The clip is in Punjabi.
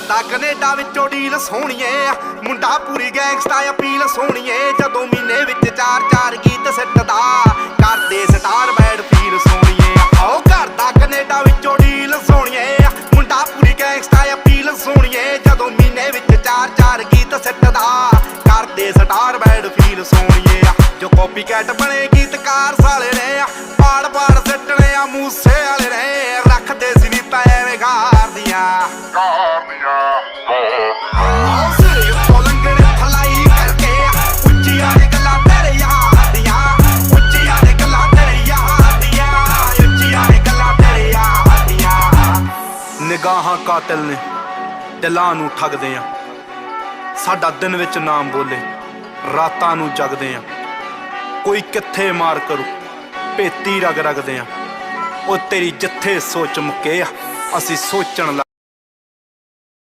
ਕਰਦਾ ਕੈਨੇਡਾ ਵਿੱਚੋਂ ਡੀਲ ਸੋਹਣੀਏ, ਮੁੰਡਾ ਪੂਰੀ ਗੈਂਗਸਟਾ ਅਪੀਲ ਸੋਹਣੀਏ। ਜਦੋਂ ਮਹੀਨੇ ਵਿੱਚ 4-4 ਗੀਤ ਸਿੱਟਦਾ, ਕਰਦੇ ਸਟਾਰ ਬੈਡ ਫੀਲ ਸੋਹਣੀਏ। ਆਓ ਕਰਦਾ ਕੈਨੇਡਾ ਵਿੱਚੋਂ ਡੀਲ ਸੋਹਣੀਏ, ਮੁੰਡਾ ਪੂਰੀ ਗੈਂਗਸਟਾ ਅਪੀਲ ਸੋਹਣੀਏ। ਜਦੋਂ ਮਹੀਨੇ ਵਿੱਚ 4-4 ਗੀਤ ਸਿੱਟਦਾ, ਕਰਦੇ ਸਟਾਰ ਬੈਡ ਫੀਲ ਸੋਹਣੀਏ। ਜੋ ਕਾਪੀ ਕੈਟ ਬਣੇ ਗੀਤਕਾਰ ਸਾਲੇ ਨੇ, ਪਾੜ ਸਿੱਟਣੇ ਆ ਮੂਸੇ ਵਾਲੇ ਨੇ। ਰੱਖਦੇ ਸੀ ਵੀ ਪੈਵੇਂ ਗਾਰ ਦੀਆਂ ਸਿਰ ਉੱਤੋਂ ਲੰਘਣ ਥਲਾਈ ਕਰਕੇ, ਉੱਚੀਆਂ ਨੇ ਗੱਲਾਂ ਤੇਰੇ ਯਾਰ ਦੀਆਂ, ਉੱਚੀਆਂ ਨੇ ਗੱਲਾਂ ਤੇਰੇ ਯਾਰ ਦੀਆਂ, ਉੱਚੀਆਂ ਨੇ ਗੱਲਾਂ ਤੇਰੇ ਯਾਰ ਦੀਆਂ। ਨਿਗਾਹਾਂ ਕਾਤਿਲ ਨੇ, ਦਿਲਾਂ ਨੂੰ ਠੱਗਦੇ ਆ। ਸਾਡਾ ਦਿਨ ਵਿੱਚ ਨਾਮ ਬੋਲੇ, ਰਾਤਾਂ ਨੂੰ ਜਗਦੇ ਆ। ਕੋਈ ਕਿੱਥੇ ਮਾਰ ਕਰੂ, ਭੇਤੀ ਰਗਦੇ ਆ। ਉਹ ਤੇਰੀ ਜਿੱਥੇ ਸੋਚ ਮੁੱਕੇ ਆ, ਅਸੀਂ ਸੋਚਣ ਲੱਗ